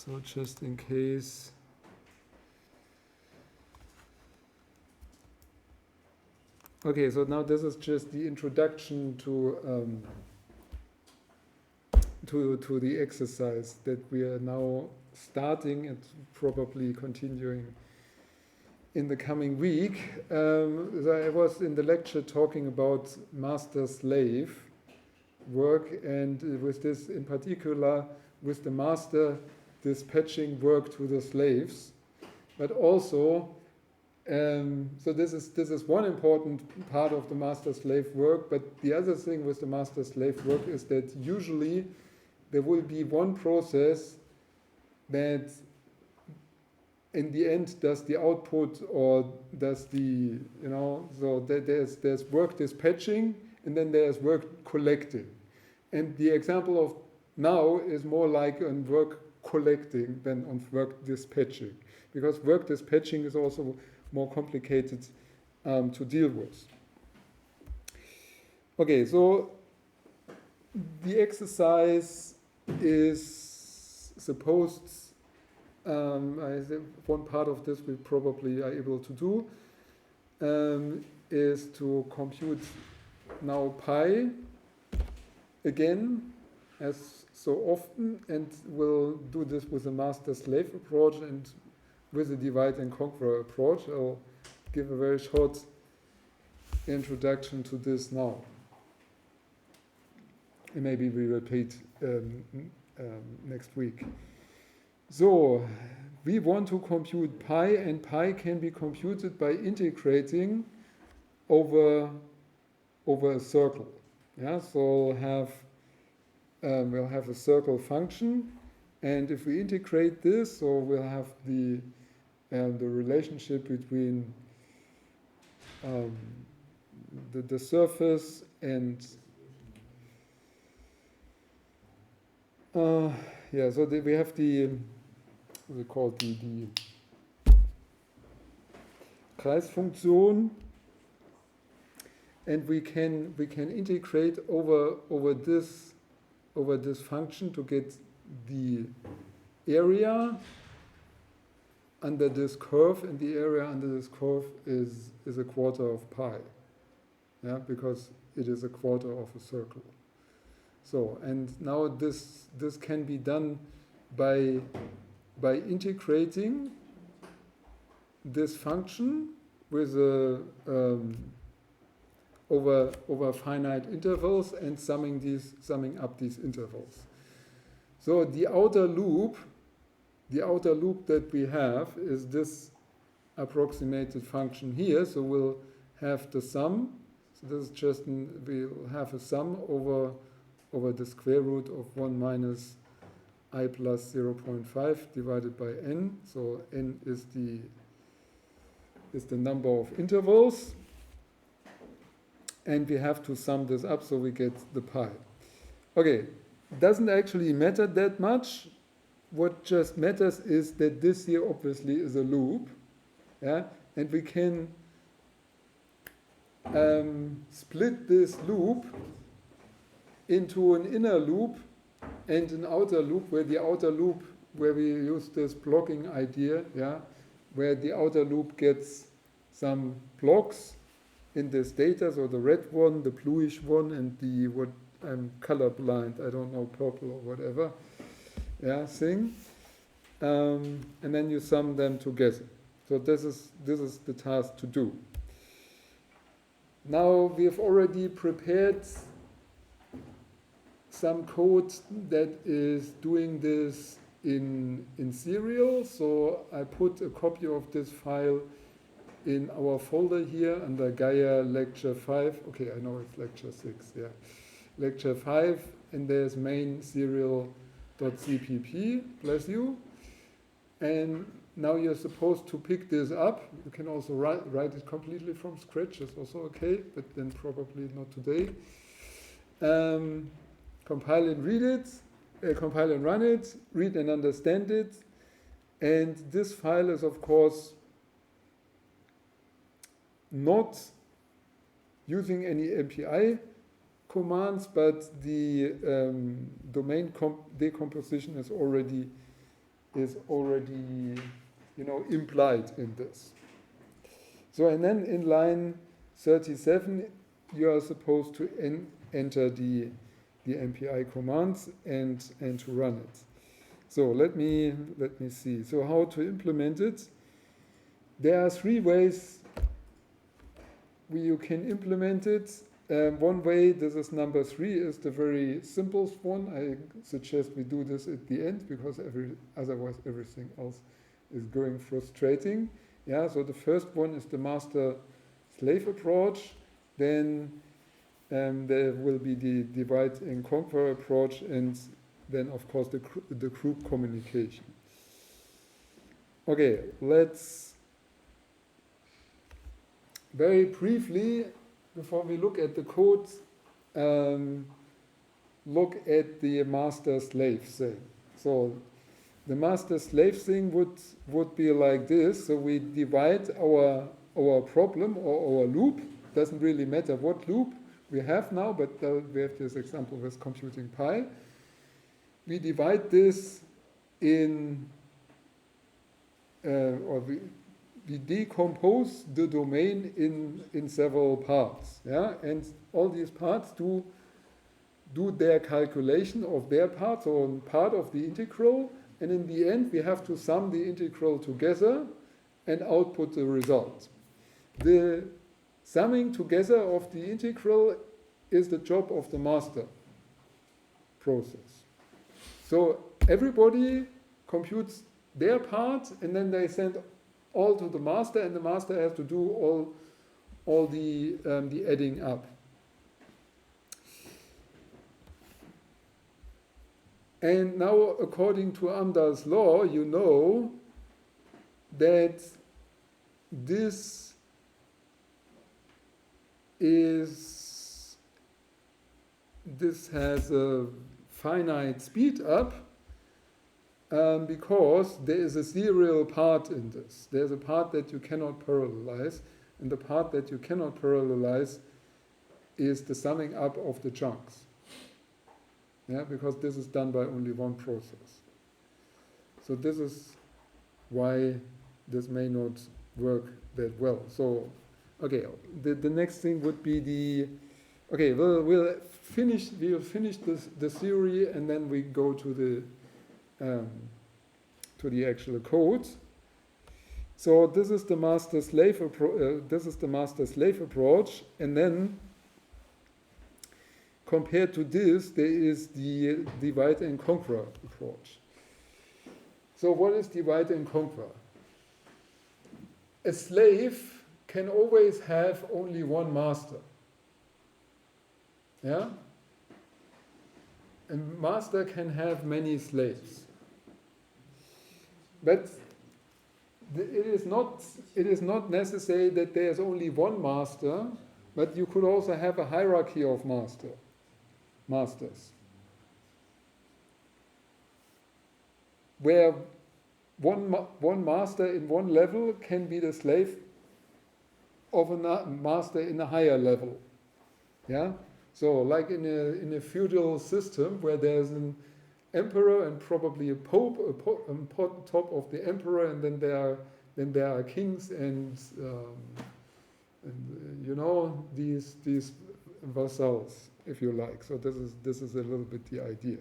So just in case. Okay, so now this is just the introduction to the exercise that we are now starting and probably continuing in the coming week. I was in the lecture talking about master-slave work, and with this in particular, with the master dispatching work to the slaves, but also, so this is one important part of the master-slave work, but the other thing with the master-slave work is that usually there will be one process that in the end does the output or does the, so there's work dispatching and then there's work collecting. And the example of now is more like on work collecting than on work dispatching, because work dispatching is also more complicated to deal with. Okay, so the exercise is supposed, one part of this we probably are able to do, is to compute now pi again, as so often, and we'll do this with a master-slave approach and with a divide and conquer approach. I'll give a very short introduction to this now. And maybe we repeat next week. So we want to compute pi, and pi can be computed by integrating over a circle. Yeah, so we'll have a circle function, and if we integrate this, so we'll have the relationship between the surface and so we have the what's it called, the Kreisfunktion, and we can integrate over this function to get the area under this curve, and the area under this curve is a quarter of pi, yeah, because it is a quarter of a circle. So, and now this can be done by integrating this function with over finite intervals and summing up these intervals. So the outer loop that we have is this approximated function here. So we'll have the sum. So this is just we'll have a sum over the square root of 1 minus I plus 0.5 divided by n. So n is the number of intervals. And we have to sum this up so we get the pi. Okay, doesn't actually matter that much. What just matters is that this here obviously is a loop. Yeah? And we can split this loop into an inner loop and an outer loop, where the outer loop, where we use this blocking idea, yeah, where the outer loop gets some blocks in this data, so the red one, the bluish one, and the what I'm colorblind, I don't know, purple or whatever, yeah, thing, and then you sum them together. So this is the task to do. Now we have already prepared some code that is doing this in serial. So I put a copy of this file in our folder here under Gaia lecture 5. Okay, I know it's lecture 6, yeah. Lecture 5, and there's main serial.cpp, bless you. And now you're supposed to pick this up. You can also write it completely from scratch, it's also okay, but then probably not today. Compile and read it, compile and run it, read and understand it. And this file is, of course, not using any MPI commands, but the domain decomposition is already is already, implied in this. So, and then in line 37, you are supposed to enter the MPI commands and to run it. So let me see. So how to implement it? There are 3 ways you can implement it. One way, this is number 3, is the very simplest one. I suggest we do this at the end because otherwise everything else is going frustrating. Yeah. So the first one is the master-slave approach. Then there will be the divide and conquer approach, and then of course the group communication. Okay, let's very briefly, before we look at the code, look at the master-slave thing. So the master-slave thing would be like this. So we divide our problem or our loop. Doesn't really matter what loop we have now, but we have this example with computing pi. We divide this in, or we decompose the domain in several parts, yeah, and all these parts do their calculation of their part, so part of the integral, and in the end we have to sum the integral together and output the result. The summing together of the integral is the job of the master process. So everybody computes their part, and then they send all to the master, and the master has to do all the adding up. And now, according to Amdahl's law, you know that this has a finite speed up because there is a serial part in this. There's a part that you cannot parallelize, and the part that you cannot parallelize is the summing up of the chunks. Yeah, because this is done by only one process. So this is why this may not work that well. So, okay, the next thing would be we'll finish the theory, and then we go to the actual code. So this is the master-slave approach, and then compared to this, there is the divide and conquer approach. So what is divide and conquer? A slave can always have only one master. Yeah? A master can have many slaves. But it is not necessary that there is only one master, but you could also have a hierarchy of masters. Where one master in one level can be the slave of a master in a higher level. Yeah? So like in a feudal system where there's an emperor and probably a pope on top of the emperor, and then there are kings and these vassals, if you like. So this is a little bit the idea.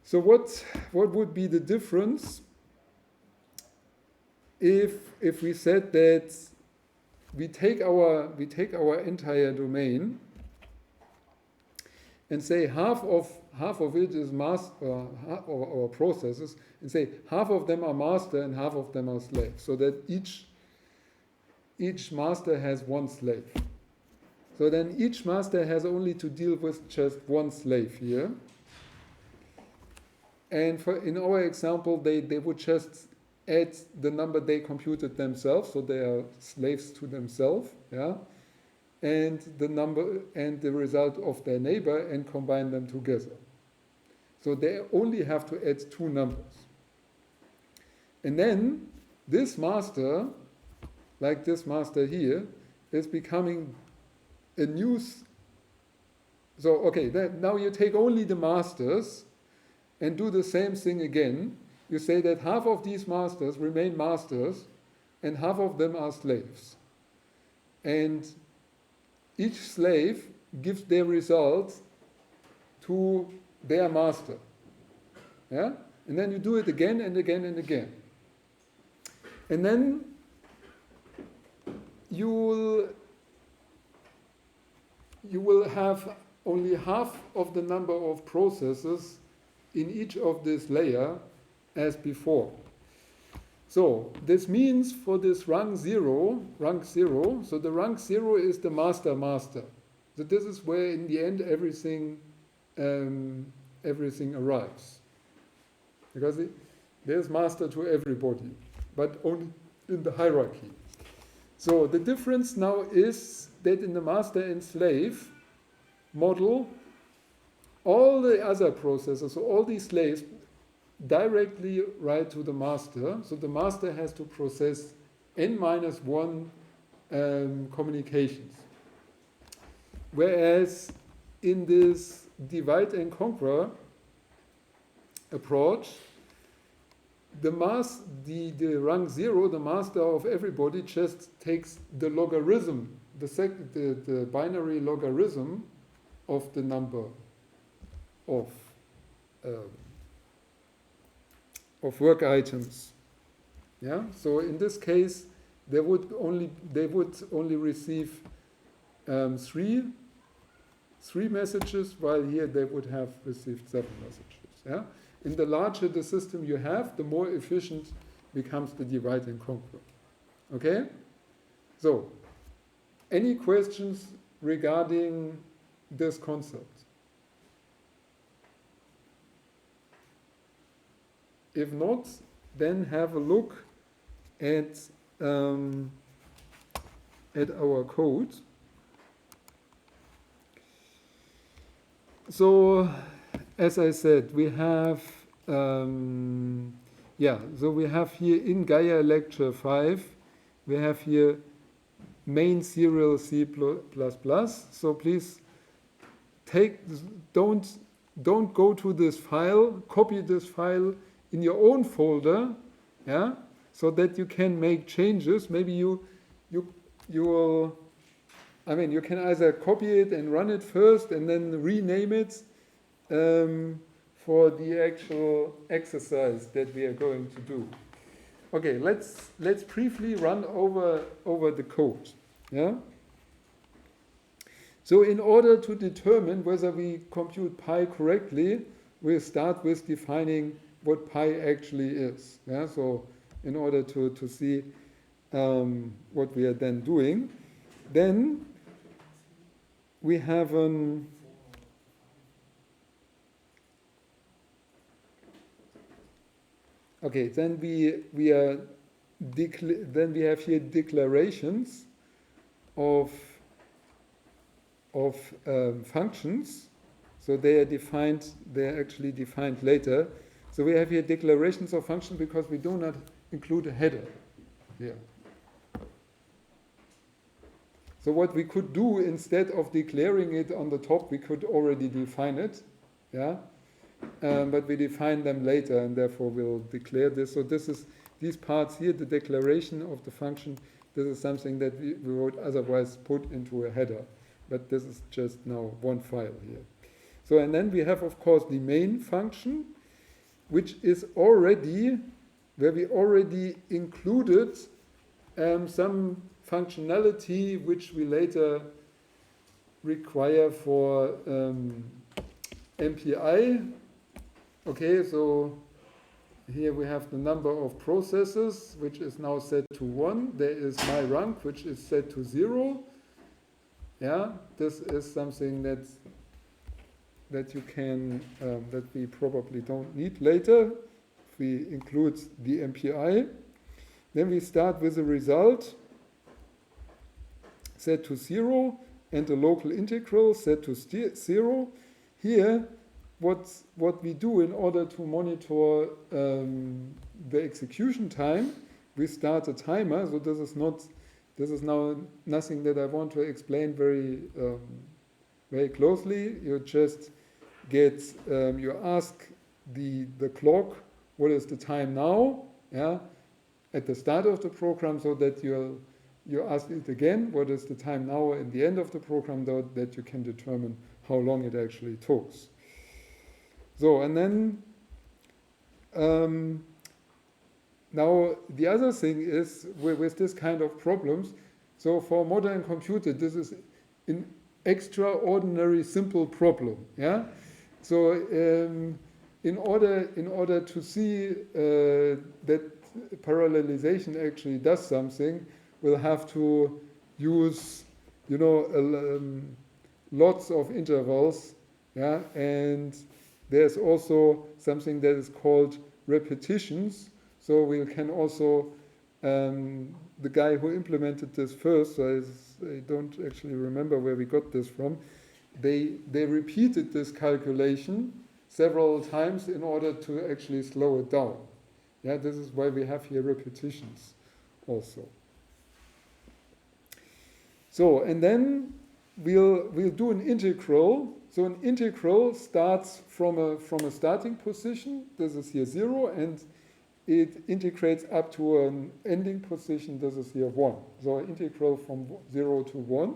So what would be the difference if we said that we take our entire domain and say half of it is master, or processes, and say half of them are master and half of them are slave, so that each master has one slave. So then each master has only to deal with just one slave here. And in our example, they would just add the number they computed themselves, so they are slaves to themselves, yeah, and the number and the result of their neighbor, and combine them together. So they only have to add two numbers. And then this master, like this master here, is becoming a new. So okay, now you take only the masters, and do the same thing again, you say that half of these masters remain masters and half of them are slaves. And each slave gives their results to their master. Yeah? And then you do it again and again and again. And then you will have only half of the number of processes in each of this layer as before. So this means for this rank zero, so the rank 0 is the master. So this is where in the end everything arrives. Because there's master to everybody, but only in the hierarchy. So the difference now is that in the master and slave model, all the other processes, so all these slaves directly write to the master. So the master has to process n-1 communications. Whereas in this divide and conquer approach, the rank 0, the master of everybody, just takes the logarithm, the binary logarithm of the number of work items. Yeah. So in this case, they would only receive three messages, while here they would have received 7 messages. Yeah. In the larger the system you have, the more efficient becomes the divide and conquer. Okay? So, any questions regarding this concept? If not, then have a look at our code. So, as I said, we have, so we have here in Gaia lecture 5, we have here main serial C++. So please don't go to this file, copy this file in your own folder, yeah, so that you can make changes. Maybe you will, you can either copy it and run it first and then rename it for the actual exercise that we are going to do. Okay, let's briefly run over the code. Yeah. So in order to determine whether we compute pi correctly, we'll start with defining what pi actually is. Yeah. So in order to see what we are then doing, then we have an okay, then we have here declarations of functions. So they are actually defined later. So we have here declarations of functions because we do not include a header here. So what we could do, instead of declaring it on the top, we could already define it. Yeah. But we define them later, and therefore we'll declare this. So these parts here, the declaration of the function, this is something that we would otherwise put into a header. But this is just now one file here. So, and then we have, of course, the main function, which is where we already included some functionality which we later require for MPI. Okay, so here we have the number of processes, which is now set to 1. There is my rank, which is set to 0. Yeah, this is something that you can, that we probably don't need later. If we include the MPI. Then we start with a result set to 0 and a local integral set to 0. Here, what we do in order to monitor the execution time, we start a timer. So this is now nothing that I want to explain very closely. You just you ask the clock, what is the time now, yeah, at the start of the program, so that you ask it again, what is the time now at the end of the program, though, that you can determine how long it actually took. So, and then now the other thing is with this kind of problems, so for a modern computer, this is an extraordinary simple problem, yeah? So in order to see that parallelization actually does something, we'll have to use, you know, lots of intervals, yeah, and there's also something that is called repetitions. So we can also, the guy who implemented this first, so I don't actually remember where we got this from, they repeated this calculation several times in order to actually slow it down. Yeah, this is why we have here repetitions also. So, and then we'll do an integral. So an integral starts from a starting position. This is here 0, and it integrates up to an ending position. This is here 1. So an integral from 0 to 1.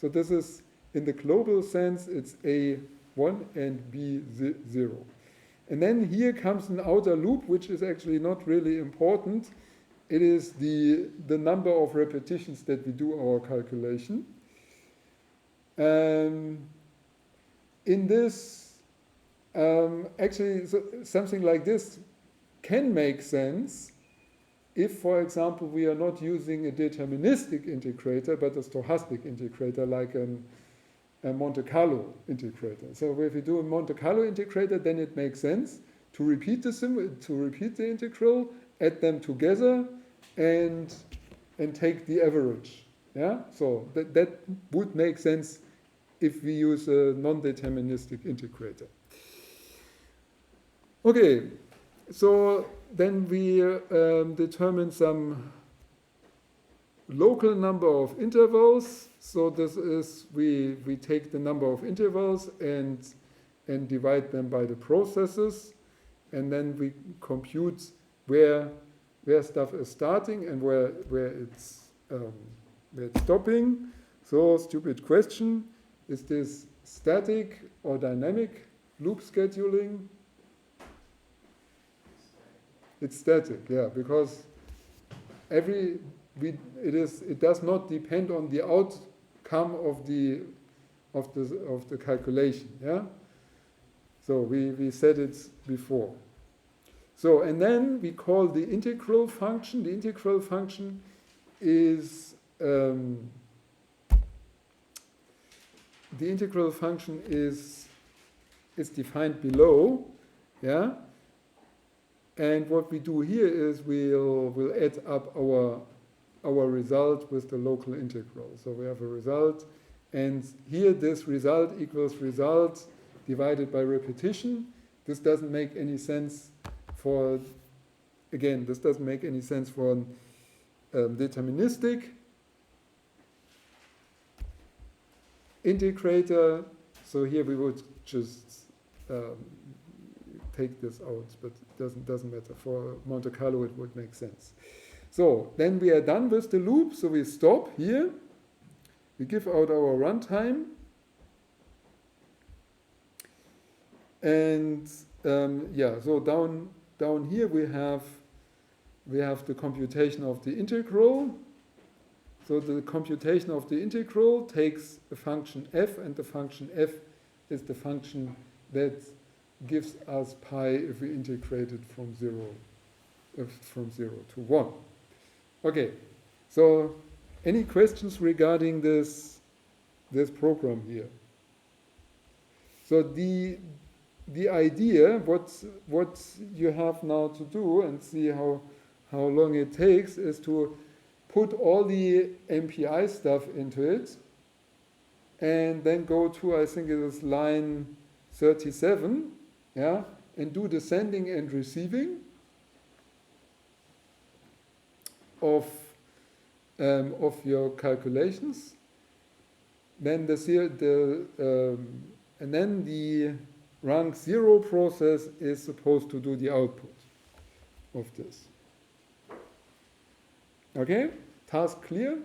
So this is, in the global sense, it's A1 and B0. And then here comes an outer loop, which is actually not really important. It is the number of repetitions that we do our calculation. In this, actually, something like this can make sense if, for example, we are not using a deterministic integrator, but a stochastic integrator, like a Monte Carlo integrator. So if we do a Monte Carlo integrator, then it makes sense to repeat the integral, add them together, and take the average. Yeah, so that would make sense if we use a non-deterministic integrator. Okay, so then we determine some local number of intervals. So this is, we take the number of intervals and divide them by the processes, and then we compute where stuff is starting and where it's stopping. So, stupid question. Is this static or dynamic loop scheduling? It's static, yeah, because it does not depend on the outcome of the calculation, yeah. So we said it before. So, and then we call the integral function. The integral function is defined below, yeah. And what we do here is we'll add up our result with the local integral. So we have a result, and here this result equals result divided by repetition. This doesn't make any sense for, again, this doesn't make any sense for deterministic integrator. So here we would just take this out, but it doesn't matter. For Monte Carlo, it would make sense. So then we are done with the loop. So we stop here. We give out our runtime. And yeah, so down here we have the computation of the integral. So the computation of the integral takes a function f, and the function f is the function that gives us pi if we integrate it from 0 to 1. Okay, so any questions regarding this program here? So the idea, what you have now to do and see how long it takes, is to put all the MPI stuff into it and then go to, I think it is line 37, yeah, and do the sending and receiving of your calculations. Then and then the rank 0 process is supposed to do the output of this. Okay? Task clear?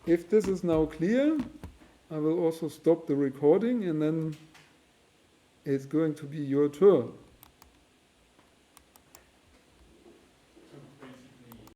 If this is now clear, I will also stop the recording, and then it's going to be your turn.